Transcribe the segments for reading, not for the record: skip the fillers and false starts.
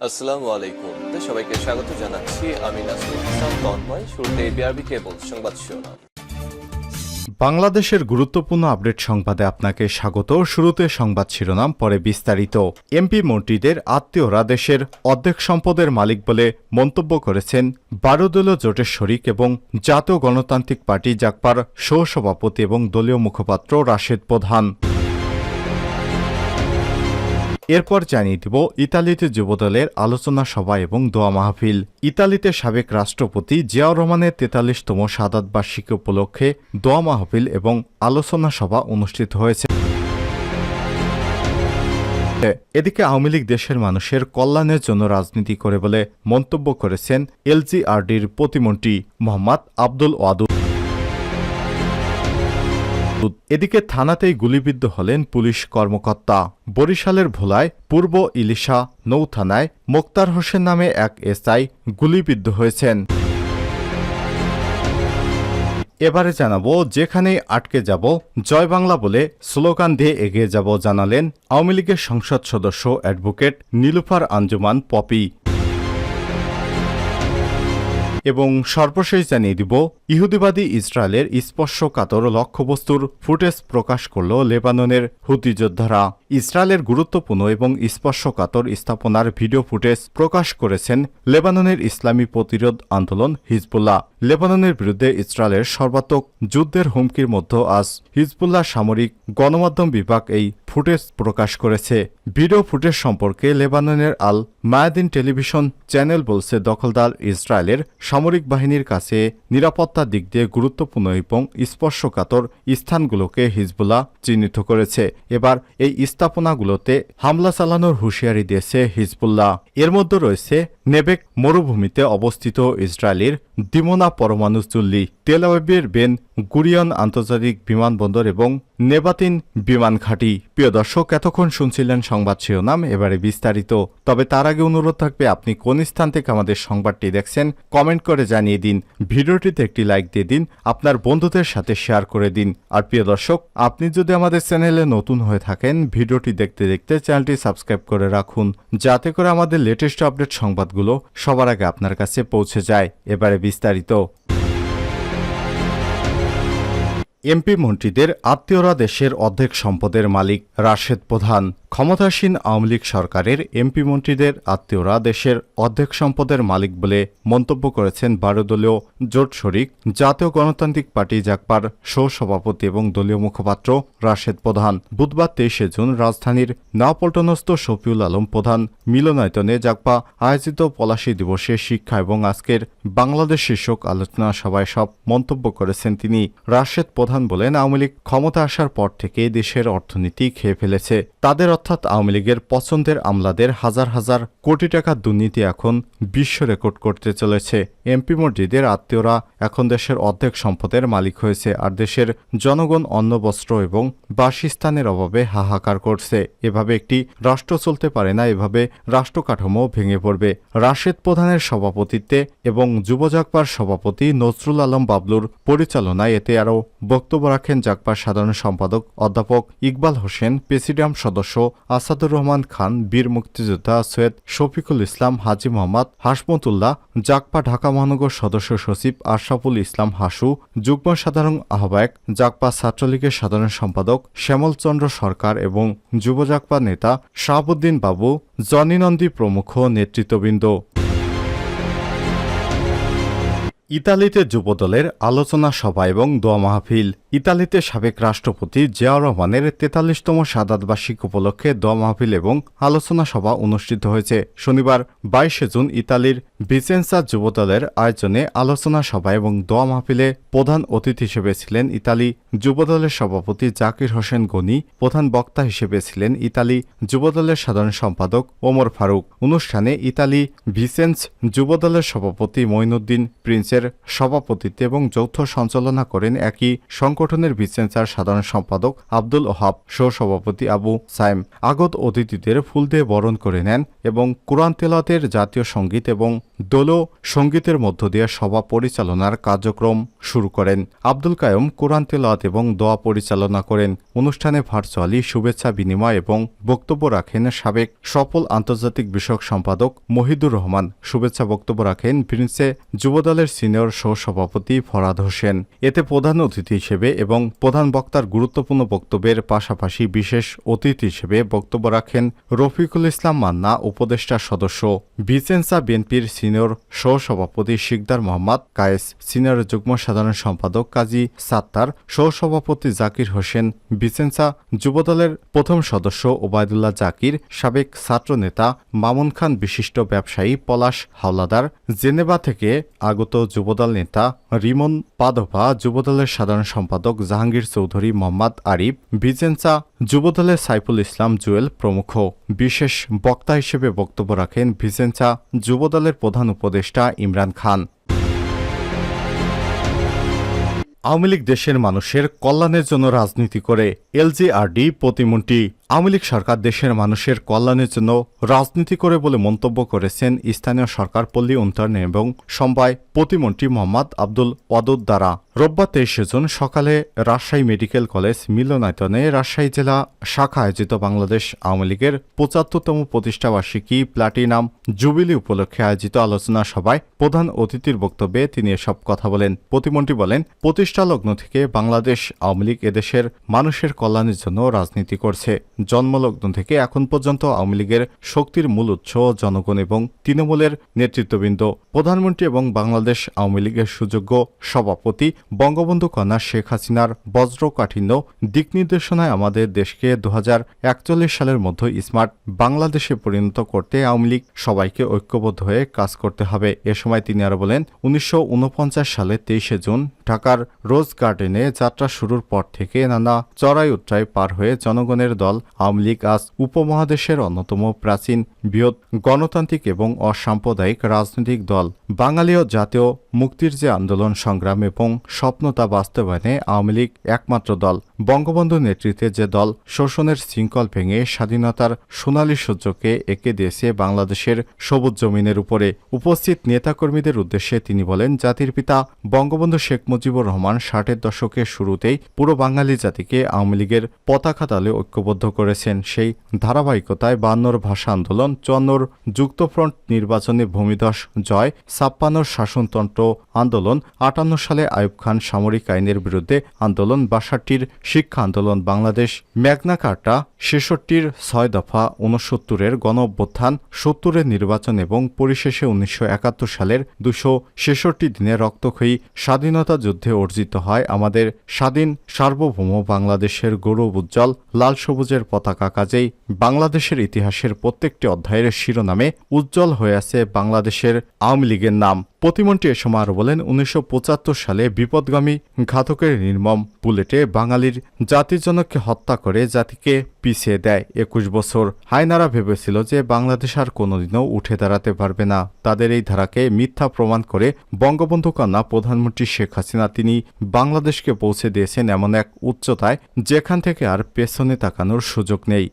আসসালামু আলাইকুম। সবাইকে স্বাগত জানাচ্ছি। আমি নাসরুল ইসলাম তন্ময়। শুরুতে বিআরবি কেবল সংবাদ শিরোনাম। বাংলাদেশের গুরুত্বপূর্ণ আপডেট সংবাদে আপনাকে স্বাগত। শুরুতে সংবাদ শিরোনাম, পরে বিস্তারিত। এমপি মন্ত্রীদের আত্মীয়রা দেশের অর্ধেক সম্পদের মালিক বলে মন্তব্য করেছেন 12 দলীয় জোটের শরিক এবং জাতীয় গণতান্ত্রিক পার্টি জাগপার সহসভাপতি এবং দলীয় মুখপাত্র রাশেদ প্রধান। এরপর জানিয়ে দিব ইতালিতে যুবদলের আলোচনা সভা এবং দোয়া মাহফিল। ইতালিতে সাবেক রাষ্ট্রপতি জিয়াউর রহমানের 43তম শাহাদাত বার্ষিকী উপলক্ষে দোয়া মাহফিল এবং আলোচনা সভা অনুষ্ঠিত হয়েছে। এদিকে আওয়ামী লীগ দেশের মানুষের কল্যাণের জন্য রাজনীতি করে বলে মন্তব্য করেছেন এলজিআরডির প্রতিমন্ত্রী মোহাম্মদ আব্দুল ওয়াদুদ। এদিকে থানাতেই গুলিবিদ্ধ হলেন পুলিশ কর্মকর্তা। বরিশালের ভোলায় পূর্ব ইলিশা নৌথানায় মোক্তার হোসেন নামে এক এসআই গুলিবিদ্ধ হয়েছেন। এবারে জানাবো, যেখানেই আটকে যাব জয় বাংলা বলে স্লোগান দিয়ে এগিয়ে যাব জানালেন আওয়ামী লীগের সংসদ সদস্য অ্যাডভোকেট নীলুফার আঞ্জুমান পপি। এবং সর্বশেষ জানিয়ে দিব, ইহুদিবাদী ইসরায়েলের স্পর্শকাতর লক্ষ্যবস্তুর ফুটেজ প্রকাশ করল লেবাননের হুতি যোদ্ধারা। ইসরায়েলের গুরুত্বপূর্ণ এবং স্পর্শকাতর স্থাপনার ভিডিও ফুটেজ প্রকাশ করেছেন লেবাননের ইসলামী প্রতিরোধ আন্দোলন হিজবুল্লাহ। লেবাননের বিরুদ্ধে ইসরায়েলের সর্বাত্মক যুদ্ধের হুমকির মধ্যে আজ হিজবুল্লাহ সামরিক গণমাধ্যম বিভাগ এই ফুটেজ প্রকাশ করেছে। ভিডিও ফুটেজ সম্পর্কে লেবাননের আল মায়াদিন টেলিভিশন চ্যানেল বলছে, দখলদার ইসরায়েলের সামরিক বাহিনীর কাছে নিরাপত্তার দিক দিয়ে গুরুত্বপূর্ণ এবং স্পর্শকাতর স্থানগুলোকে হিজবুল্লাহ চিহ্নিত করেছে। এবার এই স্থাপনাগুলোতে হামলা চালানোর হুঁশিয়ারি দিয়েছে হিজবুল্লাহ। এর মধ্যে রয়েছে নেবেক মরুভূমিতে অবস্থিত ইসরায়েলের দিমোনা পরমাণু চুল্লি, তেল আবিবের বেন গুরিয়ন আন্তর্জাতিক বিমানবন্দর এবং নেবাতিন বিমান ঘাঁটি। প্রিয় দর্শক, এতক্ষণ শুনছিলেন সংবাদ শিরোনাম, এবারে বিস্তারিত। তবে তার আগে অনুরোধ থাকবে, আপনি কোন স্থান থেকে আমাদের সংবাদটি দেখছেন কমেন্ট করে জানিয়ে দিন। ভিডিওটিতে একটি লাইক দিয়ে দিন, আপনার বন্ধুদের সাথে শেয়ার করে দিন। আর প্রিয় দর্শক, আপনি যদি আমাদের চ্যানেলে নতুন হয়ে থাকেন, ভিডিওটি দেখতে দেখতে চ্যানেলটি সাবস্ক্রাইব করে রাখুন, যাতে করে আমাদের লেটেস্ট আপডেট সংবাদগুলো সবার আগে আপনার কাছে পৌঁছে যায়। এবারে বিস্তারিত। এমপি মন্ত্রীদের আত্মীয়রা দেশের অর্ধেক সম্পদের মালিক রাশেদ প্রধান। ক্ষমতাসীন আওয়ামী লীগ সরকারের এমপি মন্ত্রীদের আত্মীয়রা দেশের অর্ধেক সম্পদের মালিক বলে মন্তব্য করেছেন 12 দলীয় জোট শরিক জাতীয় গণতান্ত্রিক পার্টি জাগপার সহসভাপতি এবং দলীয় মুখপাত্র রাশেদ প্রধান। বুধবার 23শে জুন রাজধানীর নয়াপল্টনস্থ শফিউল আলম প্রধান মিলনায়তনে জাগপা আয়োজিত পলাশী দিবসে শিক্ষা এবং আজকের বাংলাদেশ শীর্ষক আলোচনা সভায় সব মন্তব্য করেছেন তিনি। রাশেদ প্রধান বলেন, আওয়ামী লীগ ক্ষমতা আসার পর থেকে দেশের অর্থনীতি খেয়ে ফেলেছে। তাদের অর্থাৎ আওয়ামী লীগের পছন্দের আমলাদের হাজার হাজার কোটি টাকার দুর্নীতি এখন বিশ্ব রেকর্ড করতে চলেছে। এমপি মন্ত্রীদের আত্মীয়রা এখন দেশের অর্ধেক সম্পদের মালিক হয়েছে, আর দেশের জনগণ অন্ন বস্ত্র এবং বাসস্থানের অভাবে হাহাকার করছে। এভাবে একটি রাষ্ট্র চলতে পারে না, এভাবে রাষ্ট্র কাঠামো ভেঙে পড়বে। রাশেদ প্রধানের সভাপতিত্বে এবং যুব জাগপার সভাপতি নজরুল আলম বাবলুর পরিচালনায় এতে আরও বক্তব্য রাখেন জাগপার সাধারণ সম্পাদক অধ্যাপক ইকবাল হোসেন, প্রেসিডিয়াম সদস্য আসাদুর রহমান খান, বীর মুক্তিযোদ্ধা সৈয়দ শফিকুল ইসলাম, হাজী মোহাম্মদ হাসমতুল্লাহ, জাগপা ঢাকা মহানগর সদস্য সচিব আশরাফুল ইসলাম হাসু, যুগ্ম সাধারণ আহ্বায়ক জাগপা ছাত্রলীগের সাধারণ সম্পাদক শ্যামল চন্দ্র সরকার এবং যুব জাগপা নেতা শাহাবুদ্দিন বাবু, জনি নন্দী প্রমুখ নেতৃত্ববৃন্দ। ইতালিতে যুবদলের আলোচনা সভা এবং দোয়া মাহফিল। ইতালিতে সাবেক রাষ্ট্রপতি জিয়াউর রহমানের 43তম শাহাদাত বার্ষিকী উপলক্ষে দোয়া মাহফিল এবং আলোচনা সভা অনুষ্ঠিত হয়েছে। শনিবার 22শে জুন ইতালির ভিচেন্সা যুবদলের আয়োজনে আলোচনা সভা এবং দোয়া মাহফিলে প্রধান অতিথি হিসেবে ছিলেন ইতালি যুবদলের সভাপতি জাকির হোসেন গনি। প্রধান বক্তা হিসেবে ছিলেন ইতালি যুবদলের সাধারণ সম্পাদক ওমর ফারুক। অনুষ্ঠানে ইতালি ভিসেন্স যুবদলের সভাপতি মঈনুদ্দিন প্রিন্সের সভাপতিত্বে এবং যৌথ সঞ্চালনা করেন একই সংগঠনের ভিসেন্সার সাধারণ সম্পাদক আব্দুল ওহাব, সহসভাপতি আবু সাইম আগত অতিথিদের ফুল দিয়ে বরণ করে নেন এবং কুরআন তেলাওয়াতের জাতীয় সঙ্গীত এবং দলীয় সঙ্গীতের মধ্য দিয়ে সভা পরিচালনার কার্যক্রম শুরু করেন। আব্দুল কায়ুম কুরআন তেলাওয়াত এবং দোয়া পরিচালনা করেন। অনুষ্ঠানে ভার্চুয়ালি শুভেচ্ছা বিনিময় এবং বক্তব্য রাখেন সাবেক সফল আন্তর্জাতিক বিষয়ক সম্পাদক মহিদুর রহমান। শুভেচ্ছা বক্তব্য রাখেন প্রিন্সে যুবদলের সিনিয়র সহসভাপতি ফরাদ হোসেন। এতে প্রধান অতিথি হিসেবে এবং প্রধান বক্তার গুরুত্বপূর্ণ বক্তব্যের পাশাপাশি বিশেষ অতিথি হিসেবে বক্তব্য রাখেন রফিকুল ইসলাম মান্না, উপদেষ্টা সদস্য, ভিসেন্সা বিএনপির সিনিয়র সহসভাপতি শিকদার মোহাম্মদ কায়েস, সিনিয়র যুগ্ম সাধারণ সম্পাদক কাজী সাত্তার, সহসভাপতি জাকির হোসেন, ভিসেন্সা যুবদলের প্রথম সদস্য ওবায়দুল্লাহ জাকির, সাবেক ছাত্রনেতা মামুন খান, বিশিষ্ট ব্যবসায়ী পলাশ হাওলাদার, জেনেভা থেকে আগত যুবদল নেতা রিমন পাদভা, যুবদলের সাধারণ সম্পাদক জাহাঙ্গীর চৌধুরী, মোহাম্মদ আরিফ, ভিসেন্সা যুবদলের সাইফুল ইসলাম জুয়েল প্রমুখ। বিশেষ বক্তা হিসেবে বক্তব্য রাখেন ভিসেন্সা যুবদলের প্রধান উপদেষ্টা ইমরান খান। আওয়ামী লীগ দেশের মানুষের কল্যাণের জন্য রাজনীতি করে, এলজিআরডি প্রতিমন্ত্রী। আওয়ামী লীগ সরকার দেশের মানুষের কল্যাণের জন্য রাজনীতি করে বলে মন্তব্য করেছেন স্থানীয় সরকার, পল্লী উন্নয়ন এবং সমবায় প্রতিমন্ত্রী মোহাম্মদ আব্দুল ওয়াদুদ দ্বারা। রোববার 23 জুন সকালে রাজশাহী মেডিকেল কলেজ মিলনায়তনে রাজশাহী জেলা শাখা আয়োজিত বাংলাদেশ আওয়ামী লীগের 75তম প্রতিষ্ঠাবার্ষিকী প্লাটিনাম জুবিলি উপলক্ষে আয়োজিত আলোচনা সভায় প্রধান অতিথির বক্তব্যে তিনি এসব কথা বলেন। প্রতিমন্ত্রী বলেন, প্রতিষ্ঠা লগ্ন থেকে বাংলাদেশ আওয়ামী লীগ এদেশের মানুষের কল্যাণের জন্য রাজনীতি করছে। জন্মলগ্ন থেকে এখন পর্যন্ত আওয়ামী লীগের শক্তির মূল উৎস জনগণ এবং তৃণমূলের নেতৃত্ববৃন্দ। প্রধানমন্ত্রী এবং বাংলাদেশ আওয়ামী লীগের সুযোগ্য সভাপতি বঙ্গবন্ধু কন্যা শেখ হাসিনার বজ্রকাঠিন্য দিক নির্দেশনায় আমাদের দেশকে 2041 সালের মধ্যে স্মার্ট বাংলাদেশে পরিণত করতে আওয়ামী লীগ সবাইকে ঐক্যবদ্ধ হয়ে কাজ করতে হবে। এ সময় তিনি আরো বলেন, 1949 সালে 23 জুন ঢাকার রোজ গার্ডেনে যাত্রা শুরুর পর থেকে নানা চড়াই উৎরাই পার হয়ে জনগণের দল আওয়ামী লীগ আজ উপমহাদেশের অন্যতম প্রাচীন, বৃহৎ, গণতান্ত্রিক এবং অসাম্প্রদায়িক রাজনৈতিক দল। বাঙালি ও জাতীয় মুক্তির যে আন্দোলন, সংগ্রাম এবং স্বপ্ন তা বাস্তবায়নে আওয়ামী লীগ একমাত্র দল। বঙ্গবন্ধুর নেতৃত্বে যে দল শোষণের শৃঙ্খল ভেঙে স্বাধীনতার সোনালী সূর্যকে এঁকে দিয়েছে বাংলাদেশের সবুজ জমিনের উপরে। উপস্থিত নেতাকর্মীদের উদ্দেশ্যে তিনি বলেন, জাতির পিতা বঙ্গবন্ধু শেখ মুজিবুর রহমান 60-এর দশকের শুরুতেই পুরো বাঙালি জাতিকে আওয়ামী লীগের পতাকা তলে ঐক্যবদ্ধ করেছেন। সেই ধারাবাহিকতায় 52-র ভাষা আন্দোলন, 54-র যুক্তফ্রন্ট নির্বাচনে ভূমিধস জয়, 56-র শাসনতন্ত্র আন্দোলন, 58 সালে আইয়ুব খান সামরিক আইনের বিরুদ্ধে আন্দোলন, 62-র শিক্ষা আন্দোলন, বাংলাদেশ ম্যাগনা কার্টা, 66-র 6 দফা, 69-এর গণ অভ্যুত্থান, 70-এর নির্বাচন এবং পরিশেষে 1971 সালের 266 দিনে রক্তক্ষয়ী স্বাধীনতা যুদ্ধে অর্জিত হয় আমাদের স্বাধীন সার্বভৌম বাংলাদেশের গৌরব উজ্জ্বল লাল সবুজের পতাকা। কাজেই বাংলাদেশের ইতিহাসের প্রত্যেকটি অধ্যায়ের শিরোনামে উজ্জ্বল হয়ে আছে বাংলাদেশের আওয়ামী লীগের নাম। প্রতিমন্ত্রী এ সময় আরও বলেন, 1975 সালে বিপদগামী ঘাতকের নির্মম বুলেটে বাঙালির জাতির জনককে হত্যা করে জাতিকে পিছিয়ে দেয় 21 বছর। হায়নারা ভেবেছিল যে বাংলাদেশ আর কোনোদিনও উঠে দাঁড়াতে পারবে না। তাদের এই ধারাকে মিথ্যা প্রমাণ করে বঙ্গবন্ধু কন্যা প্রধানমন্ত্রী শেখ হাসিনা তিনি বাংলাদেশকে পৌঁছে দিয়েছেন এমন এক উচ্চতায় যেখান থেকে আর পেছনে তাকানোর সুযোগ নেই।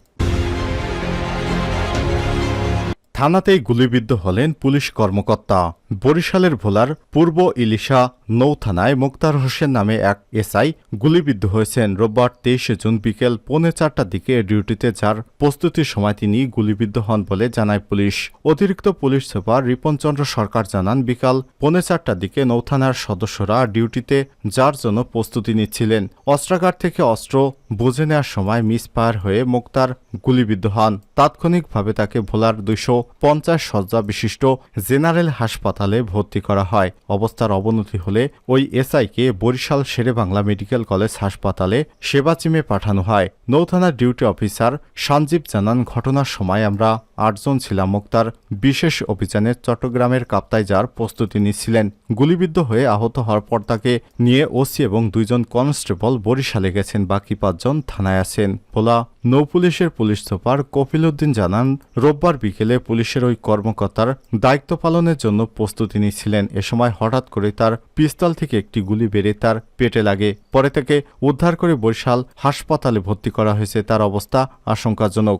থানাতেই গুলিবিদ্ধ হলেন পুলিশ কর্মকর্তা। বরিশালের ভোলার পূর্ব ইলিশা নৌথানায় মোক্তার হোসেন নামে এক এসআই গুলিবিদ্ধ হয়েছেন। রোববার 23 জুন বিকেল 4:45টার দিকে ডিউটিতে যার প্রস্তুতির সময় তিনি গুলিবিদ্ধ হন বলে জানায় পুলিশ। অতিরিক্ত পুলিশ সুপার রিপন চন্দ্র সরকার জানান, বিকাল 4:45টার দিকে নৌথানার সদস্যরা ডিউটিতে যার জন্য প্রস্তুতি নিচ্ছিলেন। অস্ত্রাগার থেকে অস্ত্র বুঝে নেওয়ার সময় মিসফায়ার হয়ে মোক্তার গুলিবিদ্ধ হন। তাৎক্ষণিকভাবে তাকে ভোলার 250 শয্যা বিশিষ্ট জেনারেল হাসপাতালে ভর্তি করা হয়। অবস্থার অবনতি হলে ওই এসআইকে বরিশাল শেরেবাংলা মেডিকেল কলেজ হাসপাতালে সেবাচিমে পাঠানো হয়। নৌথানার ডিউটি অফিসার সঞ্জীব জানান, ঘটনার সময় আমরা 8 জন ছিলাম মুক্তার বিশেষ অভিযানে চট্টগ্রামের কাপ্তায় যাওয়ার প্রস্তুতি নিচ্ছিলেন। গুলিবিদ্ধ হয়ে আহত হওয়ার পর তাকে নিয়ে ওসি এবং 2 জন কনস্টেবল বরিশালে গেছেন। বাকি 5 জন থানায় আছেন। ভোলা নৌপুলিশের পুলিশ সুপার কফিল উদ্দিন জানান, রোববার বিকেলে পুলিশের ওই কর্মকর্তার দায়িত্ব পালনের জন্য প্রস্তুতি নিচ্ছিলেন। এ সময় হঠাৎ করে তার পিস্তল থেকে একটি গুলি বেড়ে তার পেটে লাগে। পরে তাকে উদ্ধার করে বরিশাল হাসপাতালে ভর্তি করা হয়েছে। তার অবস্থা আশঙ্কাজনক।